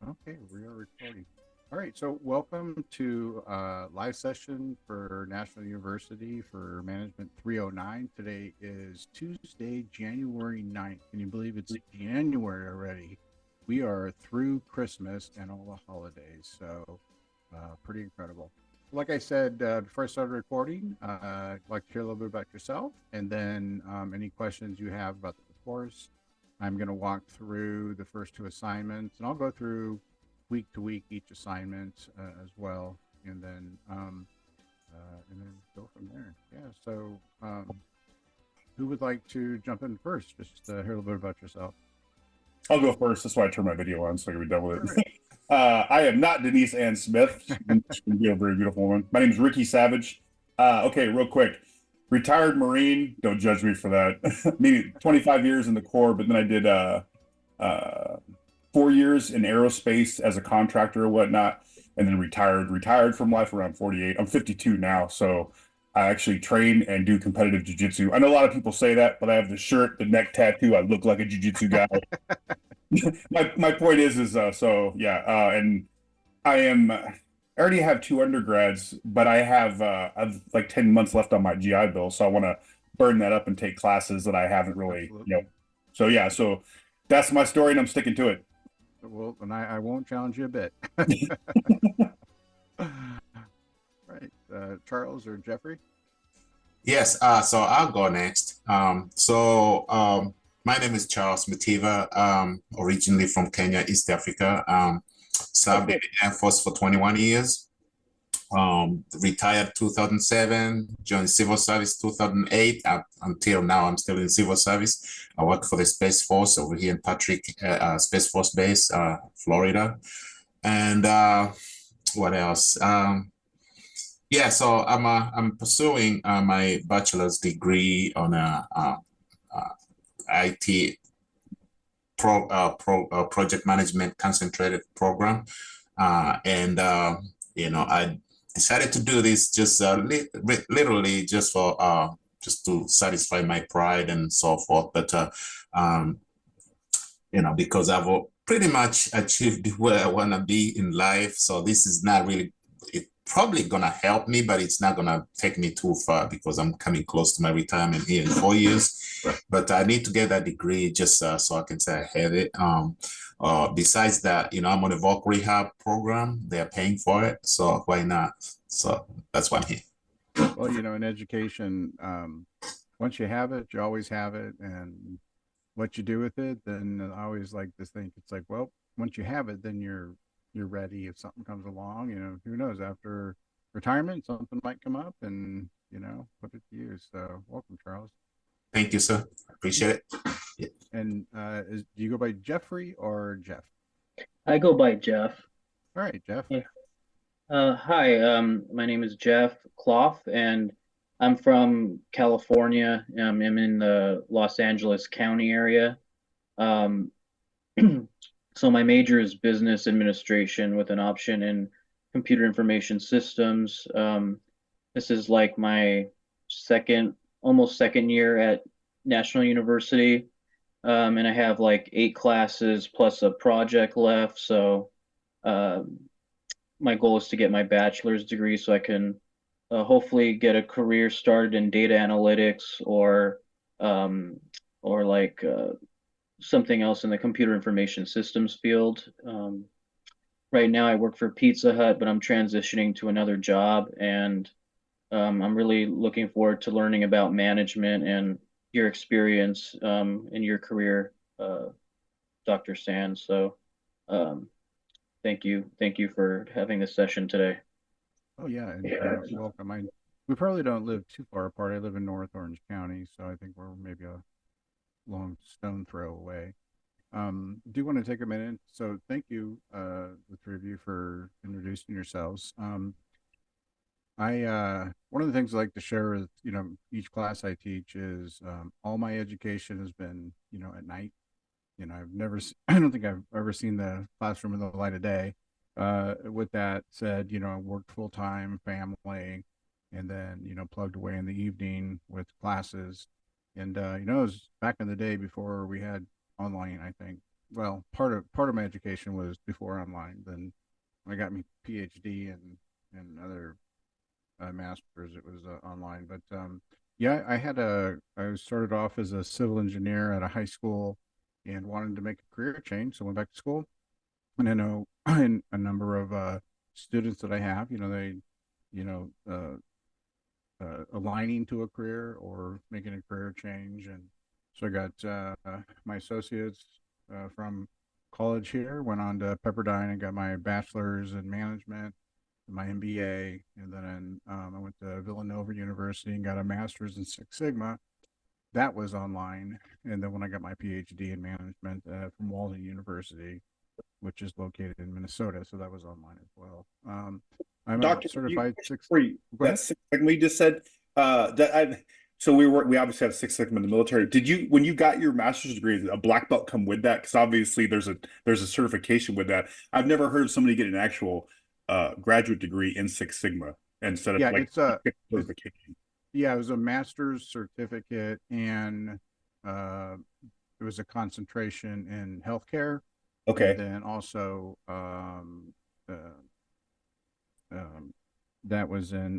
Okay, we are recording. All right, so welcome to live session for National University for Management 309. Today is Tuesday, January 9th. Can you believe it's January already? We are through Christmas and all the holidays, so pretty incredible. Like I said before I started recording, I'd like to hear a little bit about yourself and then any questions you have about the course. I'm going to walk through the first two assignments, and I'll go through week to week each assignment as well, and then go from there. Yeah. So, who would like to jump in first? Just hear a little bit about yourself. I'll go first. That's why I turned my video on so I can be done with All right. it. I am not Denise Ann Smith. She's a very beautiful woman. My name is Ricky Savage. Okay, real quick. Retired Marine. Don't judge me for that. Maybe 25 years in the Corps, but then I did uh, 4 years in aerospace as a contractor or whatnot, and then retired from life around 48. I'm 52 now, so I actually train and do competitive jiu-jitsu. I know a lot of people say that, but I have the shirt, the neck tattoo. I look like a jiu-jitsu guy. My point is so yeah, and I already have two undergrads, but I've like 10 months left on my GI Bill, so I want to burn that up and take classes that I haven't really, Absolutely. So yeah, so that's my story and I'm sticking to it. Well, and I won't challenge you a bit. Right. Charles or Jeffrey? Yes, so I'll go next. My name is Charles Mativa, originally from Kenya, East Africa. Served in the Air Force for 21 years. Retired 2007, joined civil service 2008. Until now, I'm still in civil service. I work for the Space Force over here in Patrick Space Force Base, Florida. And what else? Yeah, so I'm pursuing my bachelor's degree on IT project management concentrated program, and I decided to do this just literally just to satisfy my pride and so forth. But um, because I've pretty much achieved where I want to be in life, so this is not really probably gonna help me, but it's not gonna take me too far because I'm coming close to my retirement here in 4 years. But I need to get that degree just so I can say I have it. Besides that, I'm on a voc rehab program. They're paying for it, so why not? So that's why I'm here. Well, in education, once you have it, you always have it, and what you do with it, then I always like to think it's like, well, once you have it, then you're ready. If something comes along, who knows? After retirement, something might come up, and put it to use. So, welcome, Charles. Thank you, sir. Appreciate it. Yeah. And do you go by Jeffrey or Jeff? I go by Jeff. All right, Jeff. Yeah. Hi, my name is Jeff Clough, and I'm from California. I'm in the Los Angeles County area. Um, so my major is business administration with an option in computer information systems. This is like my almost second year at National University, and I have like 8 classes plus a project left. So um, my goal is to get my bachelor's degree so I can hopefully get a career started in data analytics um, or like something else in the computer information systems field. Right now, I work for Pizza Hut, but I'm transitioning to another job, and I'm really looking forward to learning about management and your experience in your career, Dr. Sands. So, um, thank you for having this session today. Oh yeah, and welcome. We probably don't live too far apart. I live in North Orange County, so I think we're maybe a long stone throw away. Do want to take a minute. So thank you, the three of you, for introducing yourselves. I One of the things I like to share with each class I teach is all my education has been at night. I've never I don't think I've ever seen the classroom in the light of day. With that said, I worked full time, family, and then plugged away in the evening with classes. And it was back in the day before we had online, I think. well, part of my education was before online. Then when I got my PhD and other masters, it was online. But yeah, I started off as a civil engineer at a high school and wanted to make a career change, so I went back to school. And I know in a number of students that I have, they, you know, aligning to a career or making a career change. And so I got my associates from college here, went on to Pepperdine and got my bachelor's in management, my MBA, and then I went to Villanova University and got a master's in Six Sigma. That was online. And then when I got my PhD in management from Walden University, which is located in Minnesota, so that was online as well. I'm a Doctor, certified six. Go that ahead. Six Sigma you just said, that I so we obviously have Six Sigma in the military. Did you, when you got your master's degree, did a black belt come with that? Because obviously there's a certification with that. I've never heard of somebody get an actual graduate degree in Six Sigma instead of Yeah, like it's certification. yeah, it was a master's certificate, and uh, it was a concentration in healthcare, and Okay. then also uh, um, that was in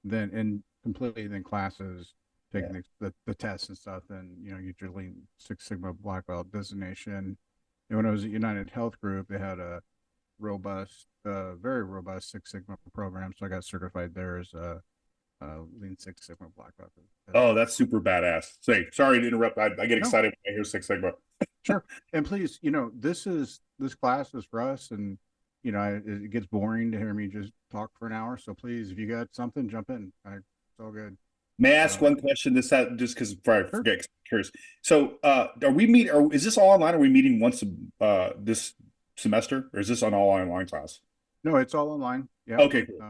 then in completely then classes, Yeah. taking the tests and stuff, and get your Lean Six Sigma black belt designation. And when I was at United Health Group, they had a robust, very robust Six Sigma program, so I got certified there as a Lean Six Sigma black belt as Oh, well. that's super badass. Say, sorry to interrupt. I get No, excited when I hear Six Sigma. sure. And please, this class is for us, and it gets boring to hear me just talk for an hour. So please, if you got something, jump in. It's all good. May I ask Um, one question? This just because before I sure. forget, 'cause I'm curious. So, are we meet? Or is this all online? Are we meeting once this semester, or is this an all online class? No, it's all online. Yep. Okay, cool.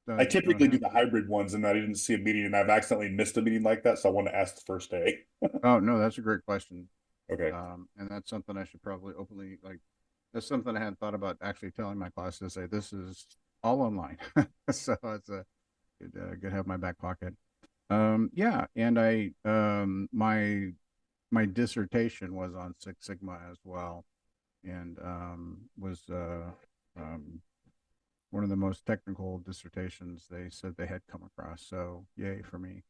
I Don't typically do have. the hybrid ones, and I didn't see a meeting, and I've accidentally missed a meeting like that, so I want to ask the first day. Oh no, that's a great question. Okay. And that's something I should probably openly like. That's something I hadn't thought about actually telling my class to say this is all online. So it's a good to have my back pocket. Yeah, and my dissertation was on Six Sigma as well, and was um, one of the most technical dissertations they said they had come across. So yay for me.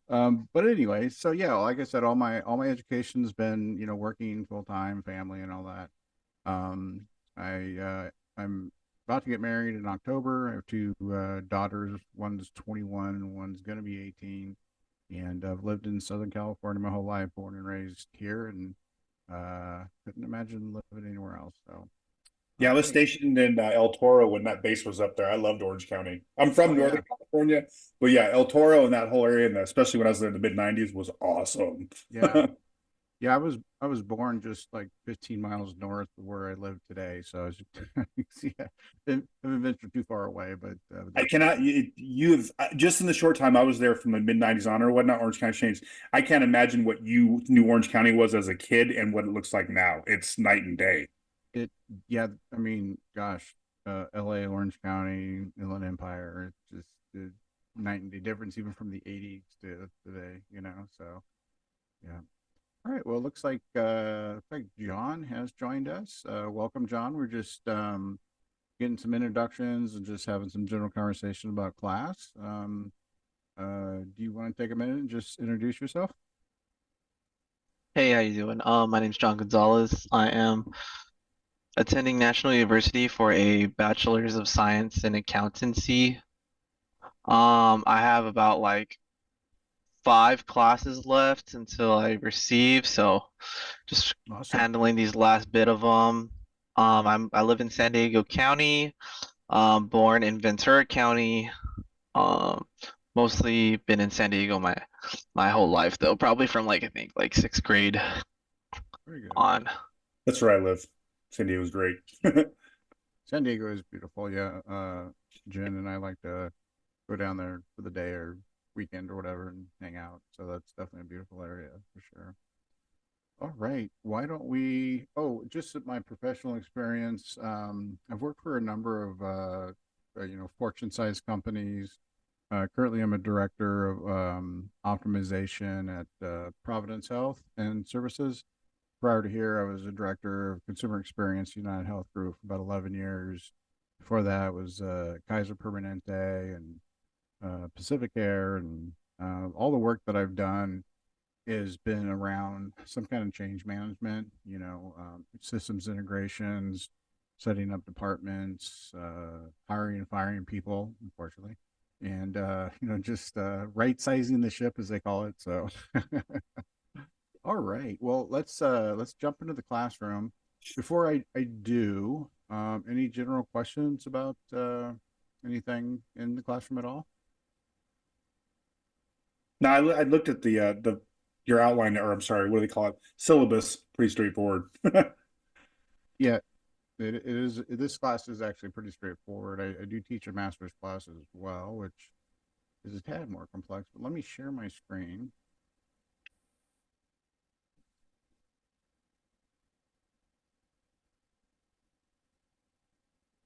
But anyway, so yeah, like I said, all my education's been working full time, family, and all that. I'm about to get married in October. I have two daughters. One's 21, and one's gonna be 18. And I've lived in Southern California my whole life, born and raised here, and couldn't imagine living anywhere else. So, Yeah, all I was right. stationed in El Toro when that base was up there. I loved Orange County. I'm from Oh yeah, Northern California, but yeah, El Toro and that whole area, and especially when I was there in the mid '90s, was awesome. yeah, yeah. I was born just like 15 miles north of where I live today. So I was, yeah, haven't ventured too far away, but I that's cannot. You've just in the short time I was there from the mid '90s on or whatnot. Orange County changed. I can't imagine what you knew Orange County was as a kid and what it looks like now. It's night and day. it. Yeah, I mean, gosh, L.A., Orange County, Inland Empire. It's just night and day difference, even from the '80s to today. So yeah. All right. Well, it looks like John has joined us. Welcome, John. We're just getting some introductions and just having some general conversation about class. Do you want to take a minute and just introduce yourself? Hey, how you doing? My name's John Gonzalez. I am attending National University for a Bachelor's of Science in Accountancy. I have about like 5 classes left until I receive, so just Awesome. handling these last bit of them. I live in San Diego County, born in Ventura County. Um, Mostly been in San Diego my whole life though, probably from like I think like 6th grade Very good. on. That's where I live. San Diego's great. San Diego is beautiful. Yeah. Jen and I like to go down there for the day or weekend or whatever and hang out. So that's definitely a beautiful area for sure. All right. Why don't we? Oh, just at my professional experience, I've worked for a number of Fortune-sized companies. Currently, I'm a director of optimization at Providence Health and Services. Prior to here, I was a director of consumer experience, United Health Group, for about 11 years. Before that was Kaiser Permanente and Pacific Air, and all the work that I've done has been around some kind of change management, systems integrations, setting up departments, hiring and firing people, unfortunately, and just right sizing the ship, as they call it. So, all right, well, let's jump into the classroom. Before I do, any general questions about anything in the classroom at all? Now I looked at the your outline, or I'm sorry, what do they call it? Syllabus. Pretty straightforward. Yeah, it is. This class is actually pretty straightforward. I do teach a master's class as well, which is a tad more complex. But let me share my screen.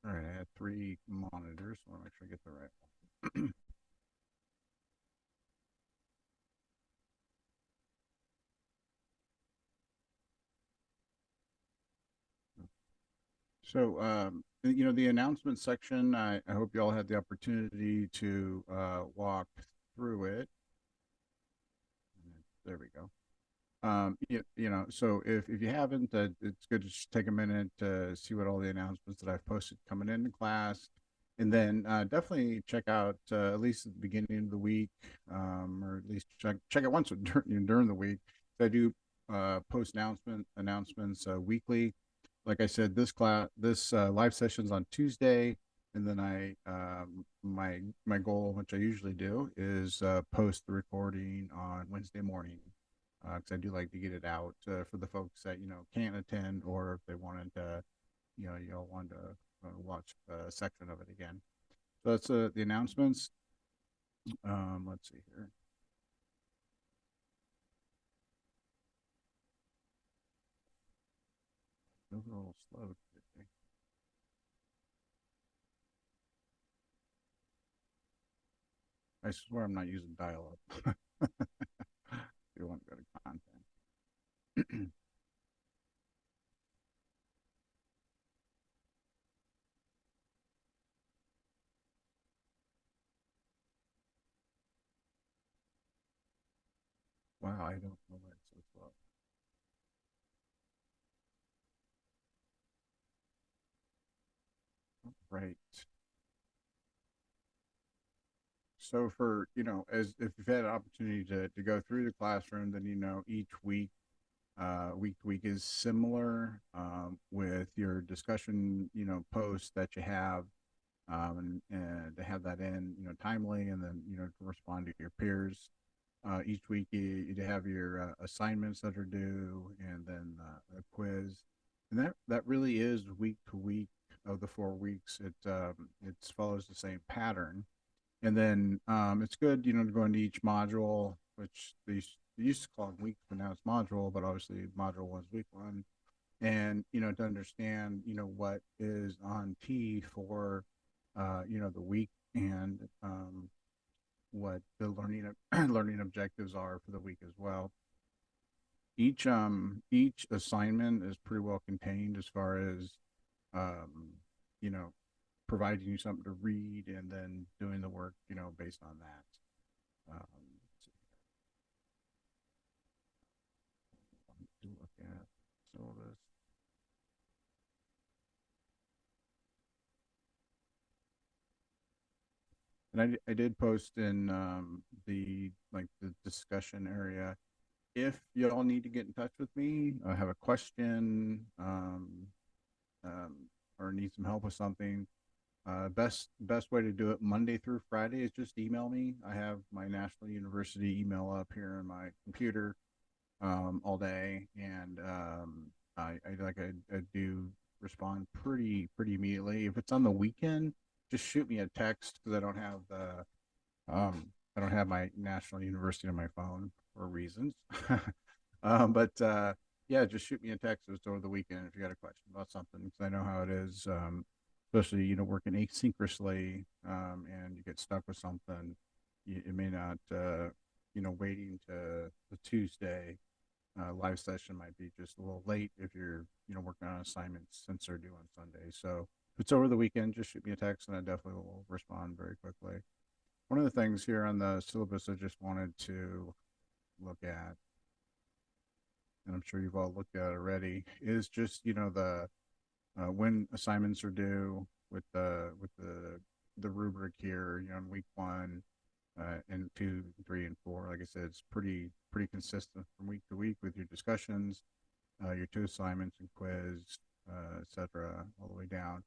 All right, I had three monitors. So I want to make sure I get the right one. So, the announcement section, I hope you all had the opportunity to walk through it. There we go. So if you haven't, it's good to just take a minute to see what all the announcements that I've posted coming into class, and then definitely check out at least at the beginning of the week, or at least check it once during the week. I do post announcements weekly. Like I said, this live session's on Tuesday, and then my goal, which I usually do, is post the recording on Wednesday morning, because I do like to get it out for the folks that can't attend, or if they wanted to, y'all want to watch a section of it again. So that's the announcements. Let's see here. Moving a little slow today. I swear I'm not using dial-up. You want to go to content. Wow, I don't know why it's so slow. Right. So for, as if you've had an opportunity to go through the classroom, then each week, week to week is similar, with your discussion, posts that you have, and to have that in, timely, and then, to respond to your peers. Each week you have your assignments that are due, and then a quiz, and that really is week to week of the 4 weeks. It follows the same pattern, and then it's good, to go into each module, which they used to call it week, but now it's module. But obviously, module one's week one, and to understand what is on T for the week, and what the learning objectives are for the week as well. Each assignment is pretty well contained as far as um you know providing you something to read, and then doing the work based on that. To look at syllabus. And I did post in the discussion area. If y'all need to get in touch with me, have a question, um, or need some help with something, best way to do it Monday through Friday is just email me. I have my National University email up here on my computer all day, and I do respond pretty immediately. If it's on the weekend, just shoot me a text, because I don't have my National University on my phone for reasons. But yeah, just shoot me a text over the weekend if you got a question about something, because I know how it is, especially working asynchronously, and you get stuck with something. it may not, waiting to the Tuesday live session might be just a little late if you're, working on assignments since they're due on Sunday. So if it's over the weekend, just shoot me a text and I definitely will respond very quickly. One of the things here on the syllabus I just wanted to look at, and I'm sure you've all looked at it already, is just, the when assignments are due with the rubric here, in week 1, and 2, 3, and 4. Like I said, it's pretty consistent from week to week with your discussions, your 2 assignments and quiz, etc., all the way down.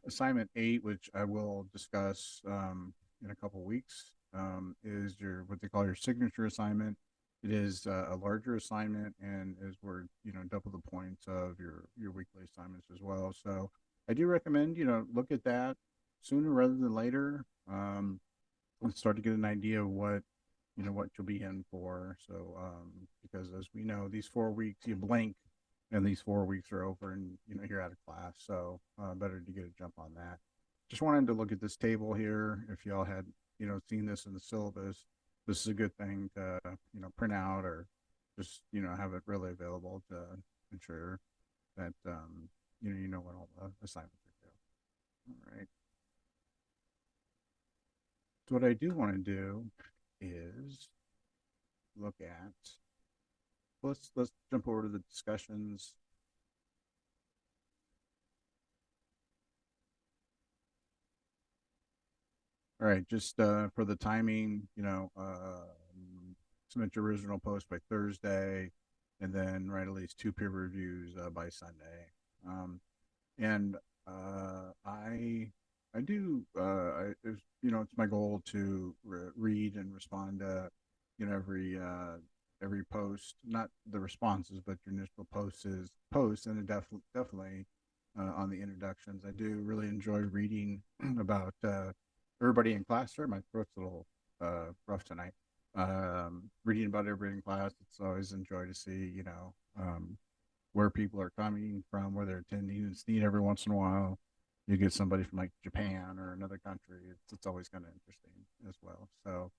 Assignment 8, which I will discuss in a couple weeks, is your what they call your signature assignment. It is a larger assignment and is worth double the points of your weekly assignments as well. So I do recommend look at that sooner rather than later. Let's start to get an idea of what you'll be in for. So because as we know, these 4 weeks you blink and these 4 weeks are over and you're out of class. So better to get a jump on that. Just wanted to look at this table here. If y'all had seen this in the syllabus, this is a good thing to print out or just have it really available to ensure that you know what all the assignments are due. All right. So what I do want to do is look at, let's jump over to the discussions. All right, just for the timing, submit your original post by Thursday, and then write at least 2 peer reviews by Sunday. And I do it's my goal to read and respond to every post, not the responses, but your initial posts, and it definitely on the introductions. I do really enjoy reading about everybody in class. Sorry, my throat's a little rough tonight. Reading about everybody in class, it's always a joy to see where people are coming from, where they're attending. It's neat every once in a while. You get somebody from like Japan or another country. It's always kind of interesting as well. So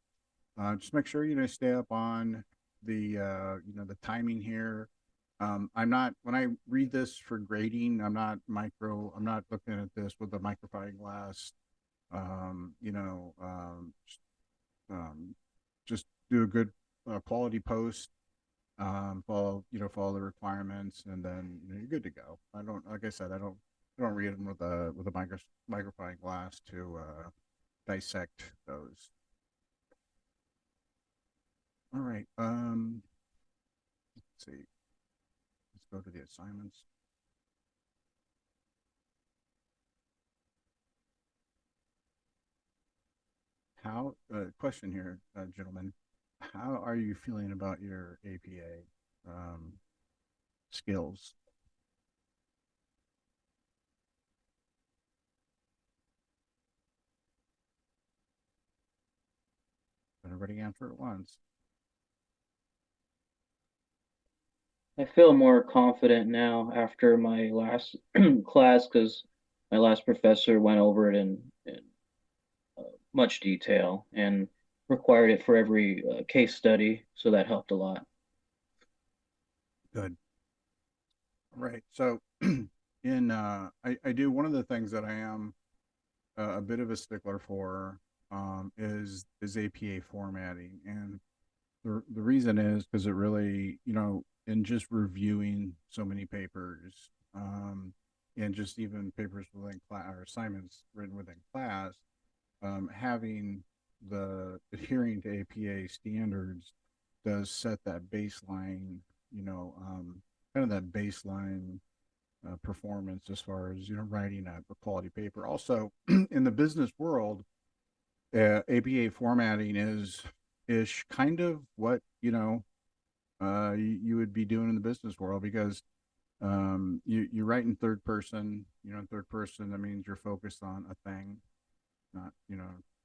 just make sure stay up on the the timing here. I'm not, when I read this for grading, I'm not looking at this with a magnifying glass. Just do a good quality post, follow the requirements, and then you're good to go. I don't, like I said, I don't read them with a magnifying glass to dissect those. All right. Let's see. Let's go to the assignments. How question here, gentlemen? How are you feeling about your APA skills? Everybody answer at once. I feel more confident now after my last class because my last professor went over it in much detail and required it for every case study, so that helped a lot. Good. Right. So I do, one of the things that I am a bit of a stickler for is APA formatting, and the reason is because it really, in just reviewing so many papers, and just even papers within class or assignments written within class, having the adhering to APA standards does set that baseline, kind of that baseline performance as far as writing a quality paper. Also, in the business world, APA formatting is kind of what you would be doing in the business world, because you write in third person. In third person, that means you're focused on a thing, not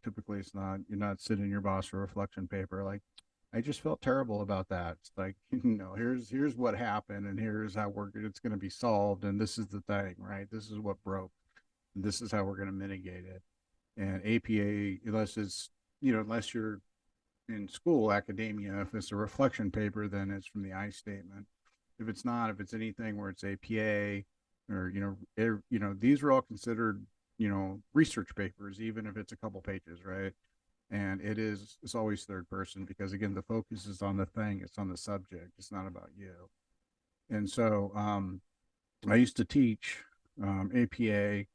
typically it's not, you're not sitting in your boss for a reflection paper like, I just felt terrible about that. It's like, here's what happened, and here's how it's going to be solved, and this is the thing, right? This is what broke. And this is how we're going to mitigate it. And APA, unless it's unless you're in school, academia, if it's a reflection paper, then it's from the I statement. If it's not, if it's anything where it's APA or, these are all considered, research papers, even if it's a couple pages, right? And it's always third person because again, the focus is on the thing, it's on the subject, it's not about you. And so, I used to teach, APA,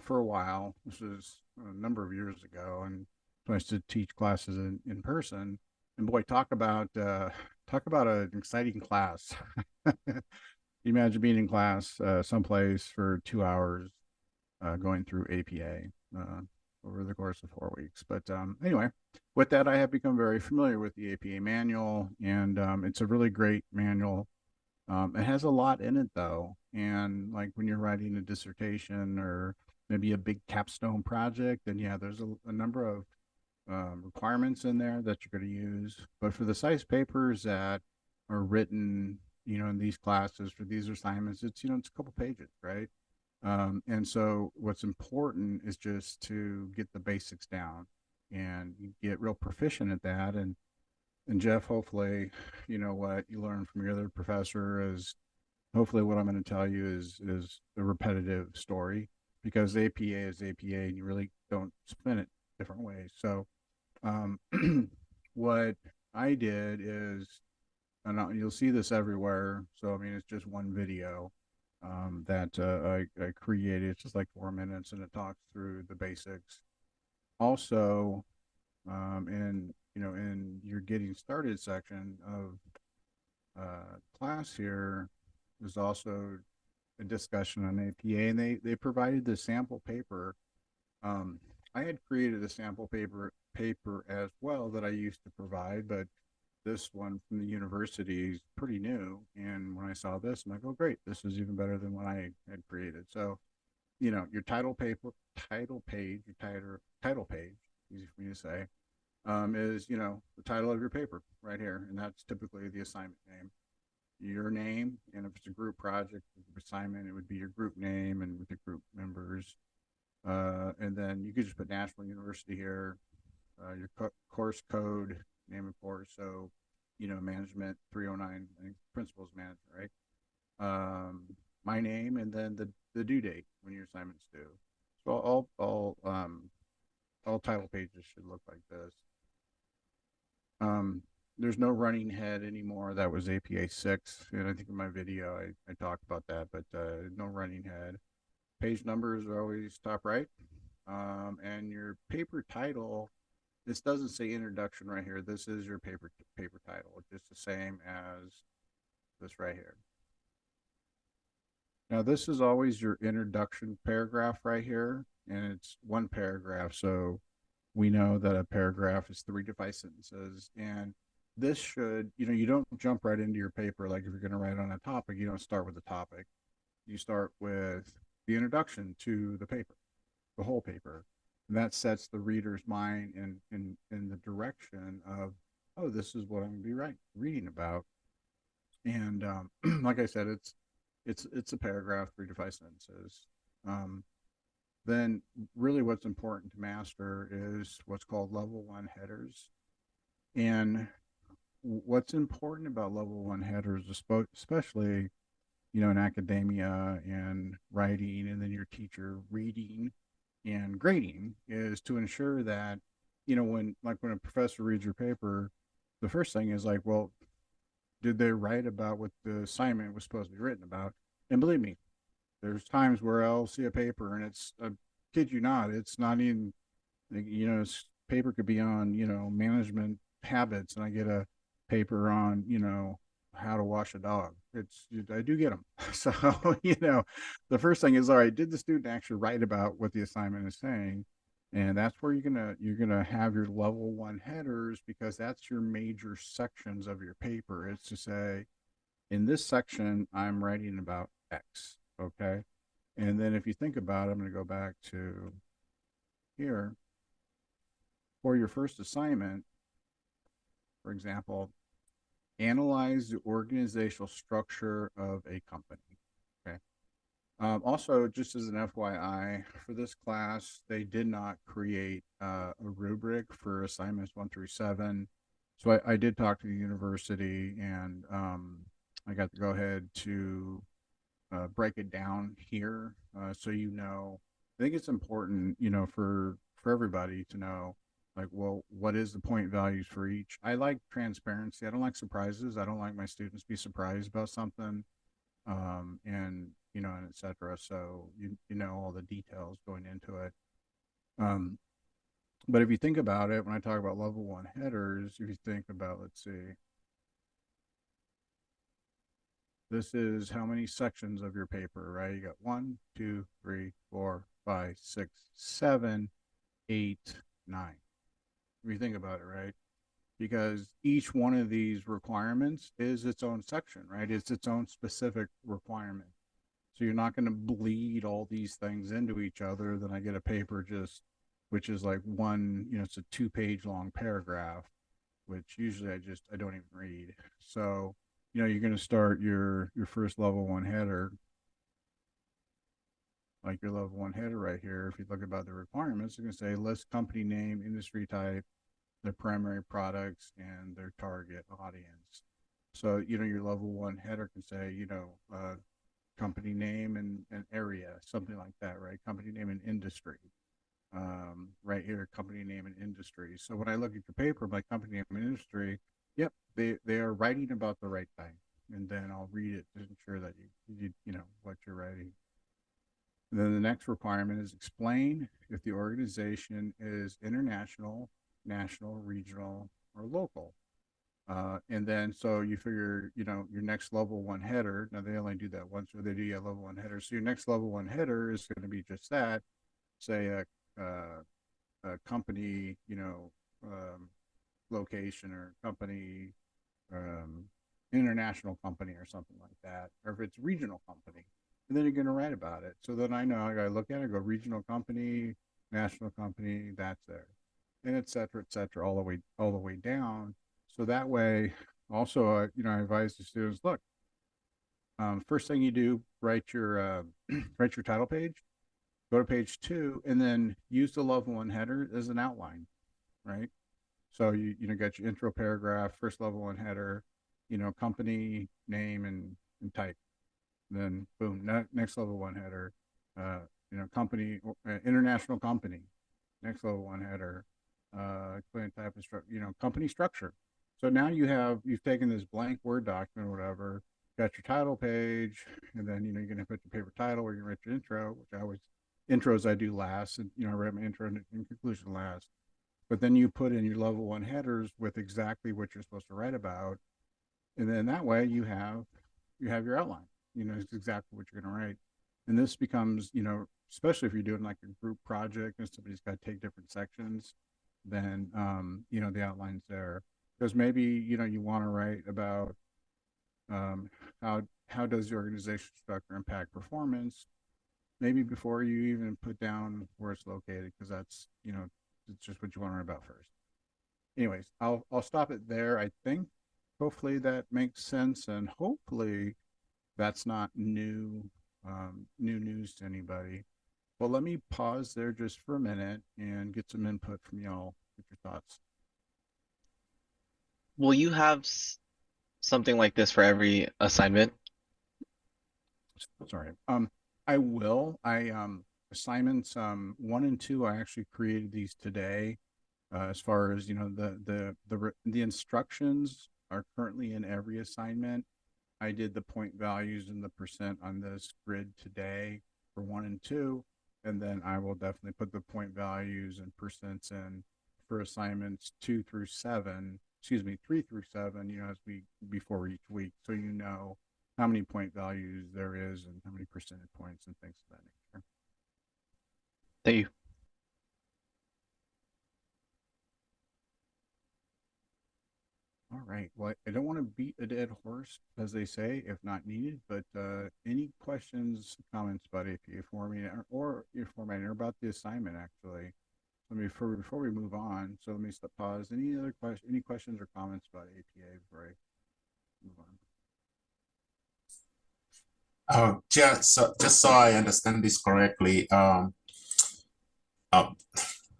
for a while. This was a number of years ago, and so I used to teach classes in person. And boy, talk about an exciting class. You imagine being in class someplace for 2 hours, going through APA over the course of 4 weeks. But anyway, with that, I have become very familiar with the APA manual, and it's a really great manual. It has a lot in it though, and like when you're writing a dissertation or maybe a big capstone project, then yeah, there's a number of requirements in there that you're going to use. But for the size papers that are written, in these classes for these assignments, it's a couple pages, right? And so what's important is just to get the basics down and you get real proficient at that. And Jeff, hopefully, what you learn from your other professor is hopefully what I'm going to tell you is a repetitive story because APA is APA and you really don't spin it different ways. So um, what I did is, and you'll see this everywhere. So I mean, it's just one video that I created. It's just like 4 minutes, and it talks through the basics. Also, in your getting started section of class here, there's also a discussion on APA, and they provided the sample paper. I had created a sample paper as well that I used to provide, but this one from the university is pretty new. And when I saw this, I'm like, oh great, this is even better than what I had created. So, your title page, easy for me to say, is the title of your paper right here, and that's typically the assignment name, your name, and if it's a group project assignment, it would be your group name and with the group members. And then you could just put National University here, your course code, name of course. So, management 309, I think principals management, right? My name, and then the due date when your assignment's due. So all title pages should look like this. There's no running head anymore. That was APA 6, and I think in my video I talked about that, but no running head. Page numbers are always top right. And your paper title, this doesn't say introduction right here. This is your paper title. It's just the same as this right here. Now this is always your introduction paragraph right here, and it's one paragraph. So we know that a paragraph is 3 to 5 sentences, and this should, you don't jump right into your paper. Like if you're going to write on a topic, you don't start with the topic. You start with the introduction to the paper, the whole paper. And that sets the reader's mind in the direction of, oh, this is what I'm going to be reading about. And like I said, it's a paragraph, 3 to 5 sentences. Then really what's important to master is what's called level 1 headers. And what's important about level 1 headers, especially, in academia and writing, and then your teacher reading and grading, is to ensure that, when a professor reads your paper, the first thing is like, well, did they write about what the assignment was supposed to be written about? And believe me, there's times where I'll see a paper and I kid you not, it's not even, paper could be on, management habits, and I get a paper on, how to wash a dog. I do get them. So, the first thing is, all right, did the student actually write about what the assignment is saying? And that's where you're gonna have your level 1 headers, because that's your major sections of your paper. It's to say, in this section, I'm writing about X. Okay. And then if you think about it, I'm going to go back to here. For your first assignment, for example, analyze the organizational structure of a company. Okay. Also, just as an FYI, for this class, they did not create a rubric for assignments 1 through 7. So I did talk to the university, and I got to go ahead to break it down here, so you know. I think it's important, for everybody to know, like, well, what is the point values for each? I like transparency. I don't like surprises. I don't like my students to be surprised about something, and and etc. So you know all the details going into it. Um, but if you think about it, when I talk about level 1 headers, if you think about, let's see, this is how many sections of your paper, right? You got 1, 2, 3, 4, 5, 6, 7, 8, 9. If you think about it, right? Because each one of these requirements is its own section, right? It's its own specific requirement. So you're not going to bleed all these things into each other. Then I get a paper which is like one, it's a 2-page long paragraph, which usually I don't even read. So, you're going to start your first level 1 header, like your level 1 header right here. If you look about the requirements, you're going to say list company name, industry type, their primary products, and their target audience. So, your level 1 header can say, company name and area, something like that, right? Company name and industry. Right here, company name and industry. So when I look at your paper, my company name and industry, yep, they are writing about the right thing. And then I'll read it to ensure that you know what you're writing. And then the next requirement is explain if the organization is international, national, regional, or local. And then so you figure, your next level 1 header. Now they only do that once, or they do a level 1 header. So your next level 1 header is going to be just that. Say a company, location, or company, um, international company, or something like that. Or if it's regional company, and then you're going to write about it. So then I know I got to look at it, go regional company, national company, that's there, and et cetera, all the way down. So that way, also, I advise the students, look, first thing you do, write your write your title page, go to page 2, and then use the level 1 header as an outline, right? So you got your intro paragraph, first level 1 header, company name and type. Then boom, next level 1 header, company, international company. Next level 1 header, explain type of structure, company structure. So now you've taken this blank Word document or whatever, got your title page, and then you're gonna put your paper title, or you write your intro, which intros I do last, and I write my intro and conclusion last. But then you put in your level 1 headers with exactly what you're supposed to write about, and then that way you have your outline. It's exactly what you're going to write. And this becomes, especially if you're doing like a group project and somebody's got to take different sections, then the outline's there. Because maybe you want to write about um, how does the organization structure impact performance, maybe before you even put down where it's located, because that's it's just what you want to write about first. Anyways, I'll stop it there. I think hopefully that makes sense, and hopefully that's not new news to anybody. Well, let me pause there just for a minute and get some input from y'all. Get your thoughts. Will you have something like this for every assignment? Sorry. I will. Assignments 1 and 2, I actually created these today. As far as the instructions are currently in every assignment. I did the point values and the percent on this grid today for 1 and 2, and then I will definitely put the point values and percents in for assignments 2 through 7. Excuse me, 3 through 7. As we before each week, so how many point values there is and how many percentage points and things of that nature. Thank you. All right. Well, I don't want to beat a dead horse, as they say, if not needed. But any questions, comments about APA formatting or your formatting, or about the assignment, actually? Let me before we move on. So let me stop, pause. Any questions or comments about APA before I move on? Just so I understand this correctly, uh,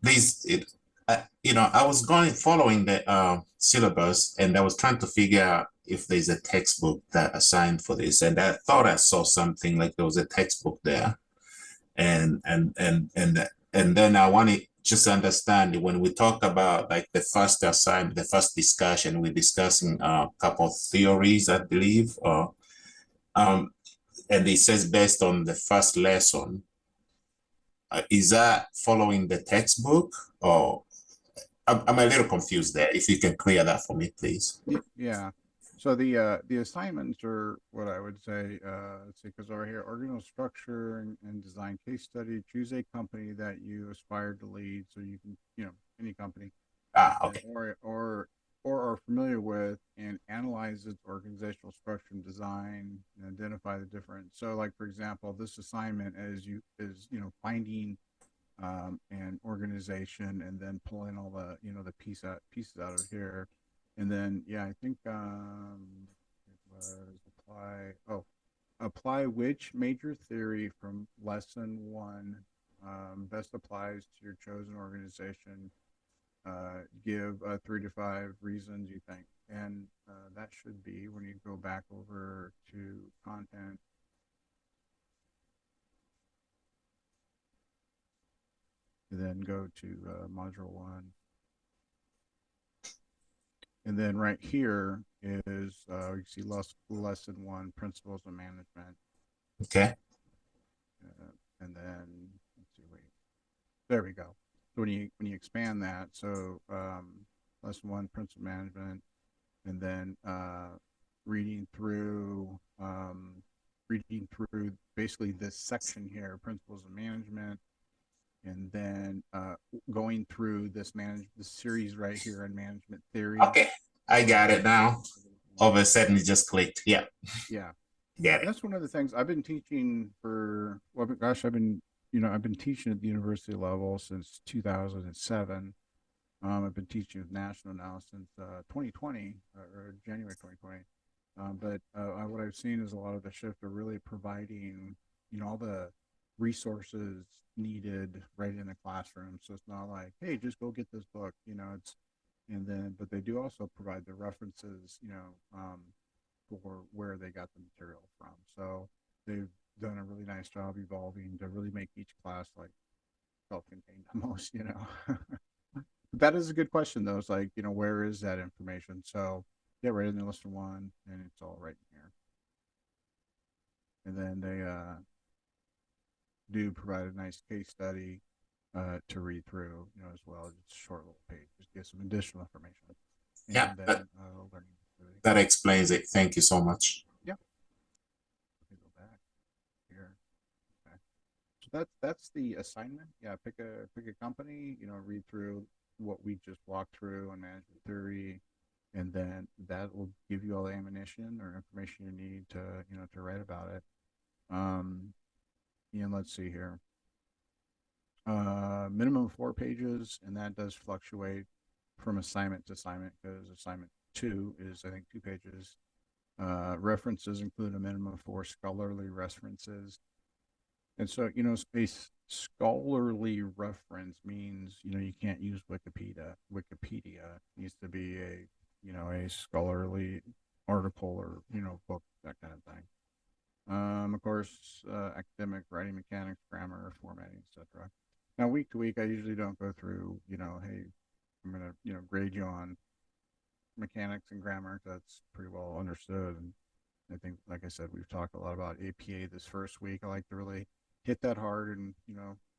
these it, I was following the syllabus, and I was trying to figure out if there's a textbook that assigned for this, and I thought I saw something like there was a textbook there, and then I want to just understand when we talk about like the first assignment, the first discussion, we're discussing a couple of theories, I believe, um, and it says based on the first lesson. Is that following the textbook, or I'm a little confused there? If you can clear that for me, please. Yeah. So the assignments are what I would say. Let's see, because over here, organizational structure and design case study. Choose a company that you aspire to lead, so you can, any company, Okay. or are familiar with, and analyze its organizational structure and design, and identify the difference. So, like for example, this assignment is finding and organization, and then pulling all the pieces out of here, and then I think it was apply which major theory from lesson one best applies to your chosen organization. Give 3 to 5 reasons you think, and that should be when you go back over to content. Then go to module 1, and then right here is you see lesson 1, principles of management. Okay. And then let's see, wait, there we go. So when you expand that, so lesson 1, principles of management, and then reading through basically this section here, principles of management, and then going through this series right here in management theory. Okay, I got it now. All of a sudden, it just clicked. Yeah. Yeah. Got it. That's one of the things I've been teaching for. Well, gosh, I've been teaching at the university level since 2007. I've been teaching with national now since 2020 or January 2020. But what I've seen is a lot of the shift are really providing, all the resources needed right in the classroom. So it's not like, hey, just go get this book, but they do also provide the references, for where they got the material from. So they've done a really nice job evolving to really make each class like self-contained almost, That is a good question though. It's like, where is that information? So right in the lesson 1, and it's all right in here. And then they do provide a nice case study to read through, as well. Just a short little page, just get some additional information. And Yeah, then that explains it. Thank you so much. Yeah. Let me go back here. Okay. So that's the assignment. Yeah, pick a company, read through what we just walked through on management theory, and then that will give you all the ammunition or information you need to write about it. And let's see here. Minimum 4 pages, and that does fluctuate from assignment to assignment, because assignment 2 is, I think, 2 pages. References include a minimum of 4 scholarly references. And so, a scholarly reference means, you can't use Wikipedia. Wikipedia needs to be a scholarly article or, book, that kind of thing. Of course, academic, writing mechanics, grammar, formatting, etc. Now, week to week, I usually don't go through, hey, I'm going to, grade you on mechanics and grammar. That's pretty well understood. And I think, like I said, we've talked a lot about APA this first week. I like to really hit that hard and,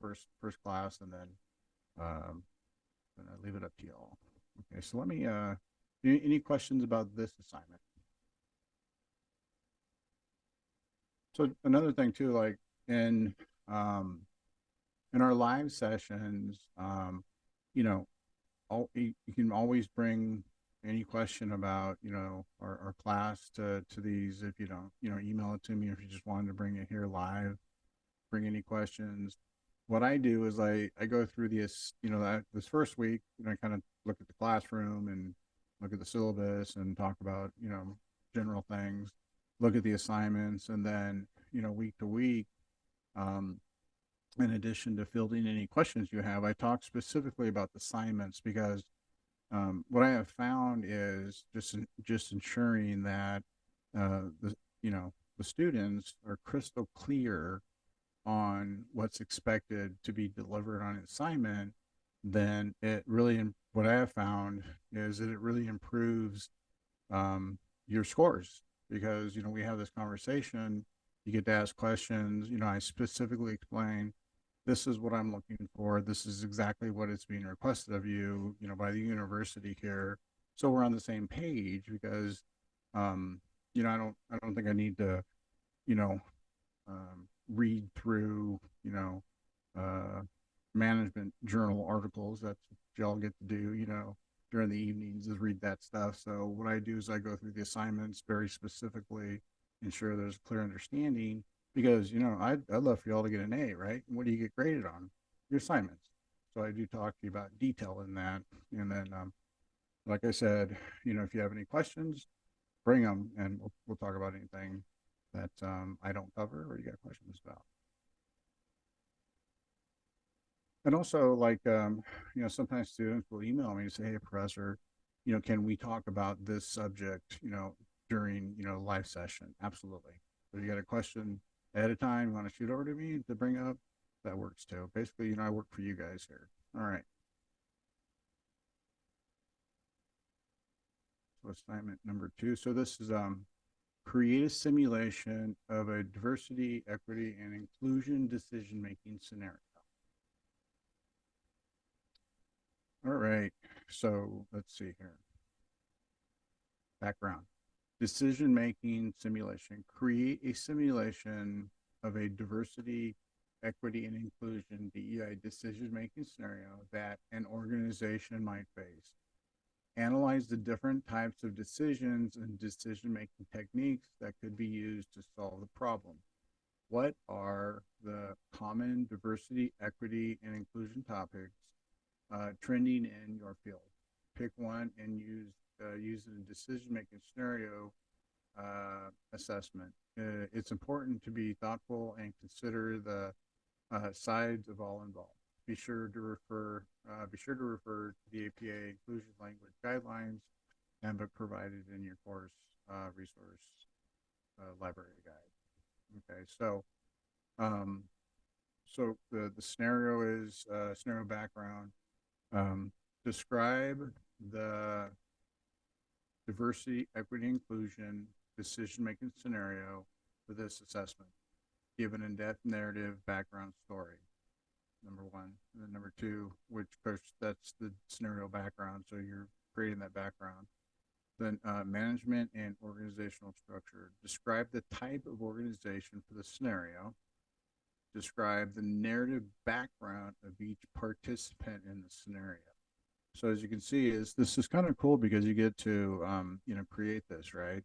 first class, and then I leave it up to y'all. Okay, so let me, any questions about this assignment? So another thing too, like in our live sessions, you can always bring any question about, our class to these. If you don't, email it to me. If you just wanted to bring it here live, bring any questions. What I do is I go through this, this first week, I kind of look at the classroom and look at the syllabus and talk about, general things, look at the assignments, and then, week to week, in addition to fielding any questions you have, I talk specifically about the assignments because what I have found is just ensuring that the students are crystal clear on what's expected to be delivered on an assignment. Then what I have found is that it really improves your scores because we have this conversation, you get to ask questions. I specifically explain this is what I'm looking for. This is exactly what is being requested of you, by the university here. So we're on the same page because, I don't think I need to, you know, read through, uh, management journal articles. That's what y'all get to do, during the evenings is read that stuff. So what I do is I go through the assignments very specifically, ensure there's a clear understanding because I'd love for y'all to get an A, right? And what do you get graded on? Your assignments. So I do talk to you about detail in that, and then like I said, if you have any questions, bring them, and we'll talk about anything that I don't cover or you got questions about. And also, like, sometimes students will email me and say, "Hey, professor, can we talk about this subject, during, live session?" Absolutely. So if you got a question ahead of time, you want to shoot over to me to bring up, that works too. Basically, I work for you guys here. All right. So assignment number 2. So this is create a simulation of a diversity, equity, and inclusion decision-making scenario. All right, so let's see here. Background. Decision-making simulation. Create a simulation of a diversity, equity, and inclusion DEI decision-making scenario that an organization might face. Analyze the different types of decisions and decision-making techniques that could be used to solve the problem. What are the common diversity, equity, and inclusion topics trending in your field? Pick one and use it in decision-making scenario assessment. It's important to be thoughtful and consider the sides of all involved. Be sure to refer to the APA inclusion language guidelines and book provided in your course resource library guide. Okay, so the scenario is scenario background. Describe the diversity, equity, inclusion decision-making scenario for this assessment. Give an in-depth narrative background story. Number 1. And then number 2, which of course that's the scenario background. So you're creating that background. Then management and organizational structure. Describe the type of organization for the scenario. Describe the narrative background of each participant in the scenario. So as you can see, this is kind of cool because you get to create this, right?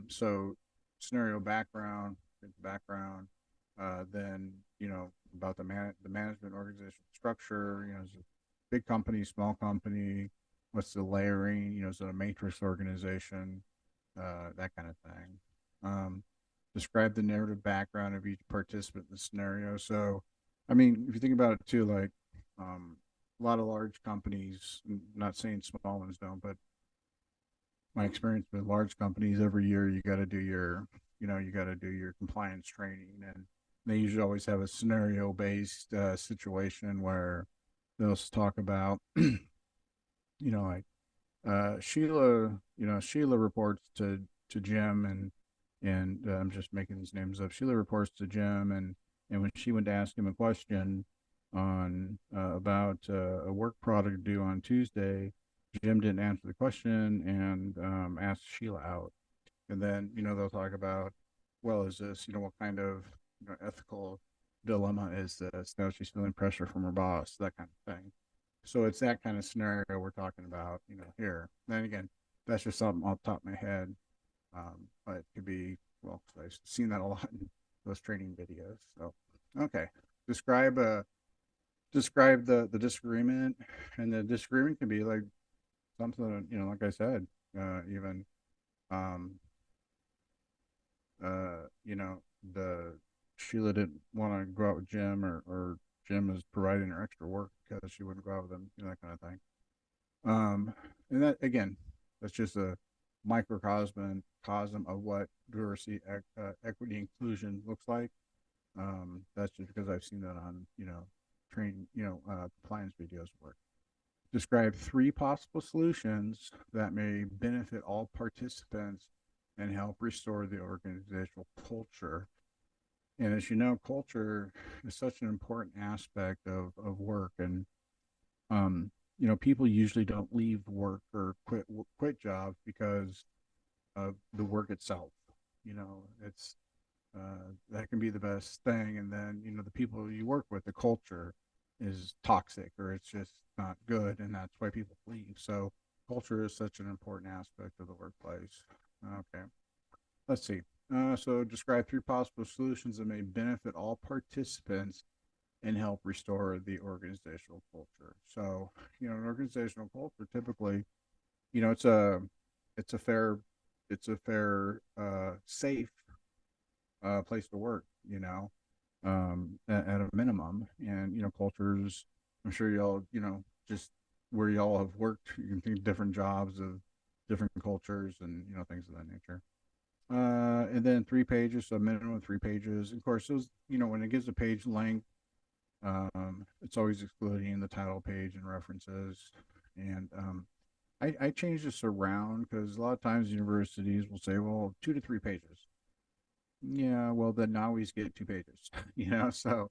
So scenario background, then about the management organizational structure. Is it big company, small company? What's the layering? Is it a matrix organization? That kind of thing. Describe the narrative background of each participant in the scenario. So, I mean, if you think about it too, like a lot of large companies, not saying small ones don't, but my experience with large companies, every year you got to do your compliance training, and they usually always have a scenario based situation where they'll talk about like Sheila reports to Jim, and I'm just making these names up. Sheila reports to Jim, and when she went to ask him a question on about a work product due on Tuesday, Jim didn't answer the question and asked Sheila out. And then they'll talk about, well, is this what kind of ethical dilemma is this? Now she's feeling pressure from her boss, that kind of thing. So it's that kind of scenario we're talking about, here. Then again, that's just something off the top of my head. But it could be, well, I've seen that a lot in those training videos. So, okay. Describe the disagreement, and the disagreement can be like something, like I said, even, Sheila didn't want to go out with Jim, or Jim is providing her extra work because she wouldn't go out with him, that kind of thing. And that again, that's just a microcosm of what diversity, equity, inclusion looks like. That's just because I've seen that on compliance videos work. Describe 3 possible solutions that may benefit all participants and help restore the organizational culture. And as you know, culture is such an important aspect of work. And people usually don't leave work or quit jobs because of the work itself. It's that can be the best thing, and then the people you work with, the culture is toxic or it's just not good, and that's why people leave. So culture is such an important aspect of the workplace. Okay, let's see. So describe 3 possible solutions that may benefit all participants and help restore the organizational culture. So, an organizational culture typically, it's a fair, safe place to work, at a minimum. And, cultures, I'm sure y'all, just where y'all have worked, you can think different jobs of different cultures and, things of that nature. And then 3 pages, so a minimum of 3 pages. Of course, those, when it gives a page length, it's always excluding the title page and references. And I change this around because a lot of times universities will say, well, 2 to 3 pages. Yeah, well, then I always get 2 pages, so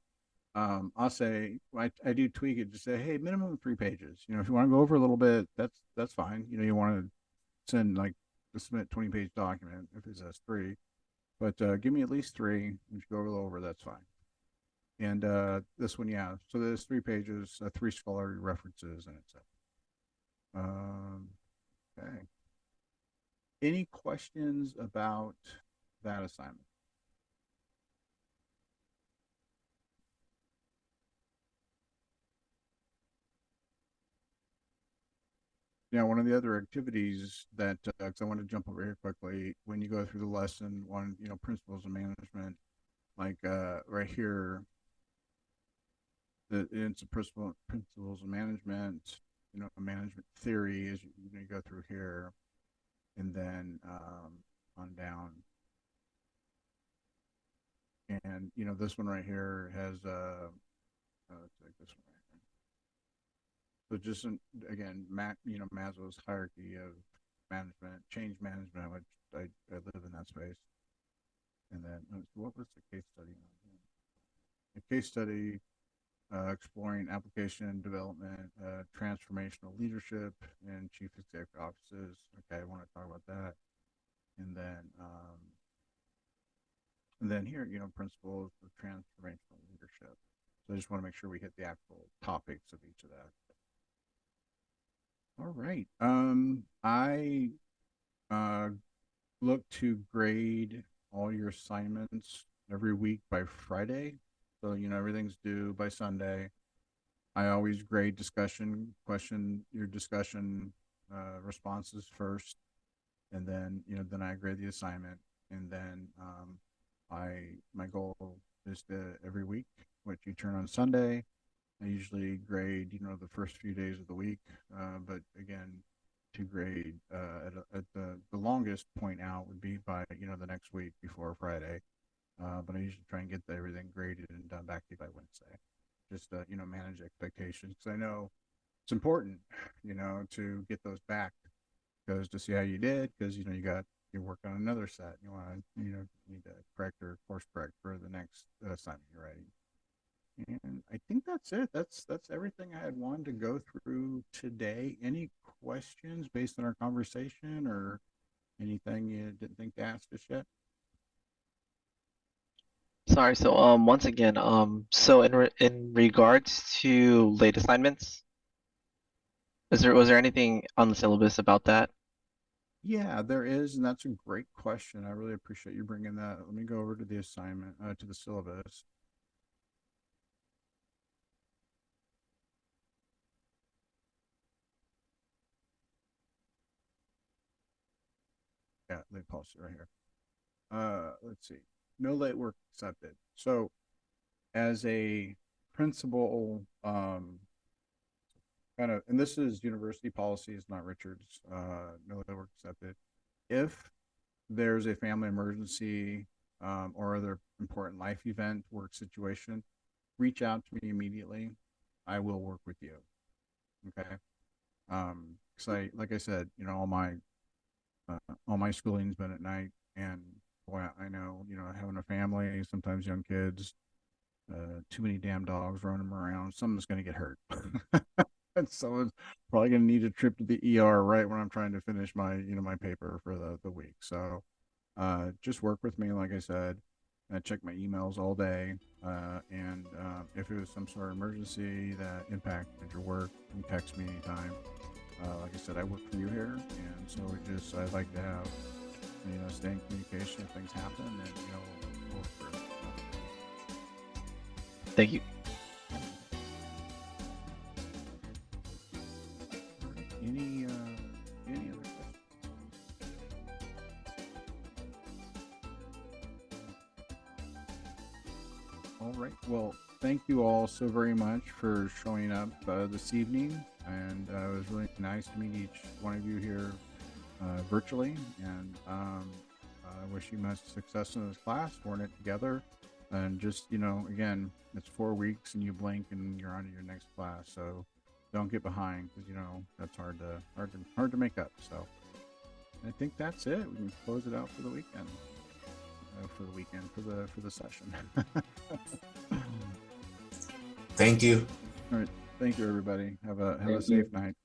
I'll say, I do tweak it to say, hey, minimum of 3 pages. If you want to go over a little bit, that's fine. You want to send like the submit 20-page document if it says 3, but give me at least 3. If you go a little over, that's fine. And this one, yeah. So there's 3 pages, 3 scholarly references, and it's okay. Any questions about that assignment? Yeah, one of the other activities that, because I want to jump over here quickly, when you go through the lesson, principles of management, like right here, it's a principles of management, management theory is you go through here, and then on down. And this one right here has let's take this one right here. So just again, Maslow's hierarchy of management, change management, which I live in that space. And then what was the case study on here? The case study, exploring application development, transformational leadership, and chief executive offices. Okay, I want to talk about that. And then here, principles of transformational leadership. So I just want to make sure we hit the actual topics of each of that. All right. I look to grade all your assignments every week by Friday. So, everything's due by Sunday. I always grade your discussion responses first. And then, then I grade the assignment. And then my goal is to every week, which you turn on Sunday. I usually grade, the first few days of the week. But again, to grade at the longest point out would be by, the next week before Friday. But I usually try and get everything graded and done back to you by Wednesday. Just, manage expectations. Because I know it's important, to get those back, because to see how you did, because, you work on another set. You want to, need to correct or course correct for the next assignment you're writing. And I think that's it. That's everything I had wanted to go through today. Any questions based on our conversation, or anything you didn't think to ask us yet? Sorry, so once again, so in regards to late assignments, was there anything on the syllabus about that? Yeah, there is, and that's a great question. I really appreciate you bringing that. Let me go over to the assignment, to the syllabus. Yeah, they post it right here. Let's see. no late work accepted. So as a principal, kind of, and this is university policies, not Richard's, no late work accepted. If there's a family emergency, or other important life event, work situation, reach out to me immediately. I will work with you. Okay. Cause like I said, all my schooling's been at night, and boy, I know, having a family, sometimes young kids, too many damn dogs running around, someone's going to get hurt. And someone's probably going to need a trip to the ER right when I'm trying to finish my paper for the week. So, just work with me. Like I said, I check my emails all day. And if it was some sort of emergency that impacted your work, you can text me anytime. Like I said, I work for you here, and so I'd like to have, stay in communication if things happen, and we'll work through it. Thank you. Any other questions? All right. Well, thank you all so very much for showing up this evening, and it was really nice to meet each one of you here virtually. And I wish you much success in this class. We're in it together, and just again, it's 4 weeks, and you blink, and you're on to your next class. So don't get behind, because that's hard to make up. So I think that's it. We can close it out for the weekend. For the session. Thank you. All right. Thank you, everybody. Have a Thank safe you. night.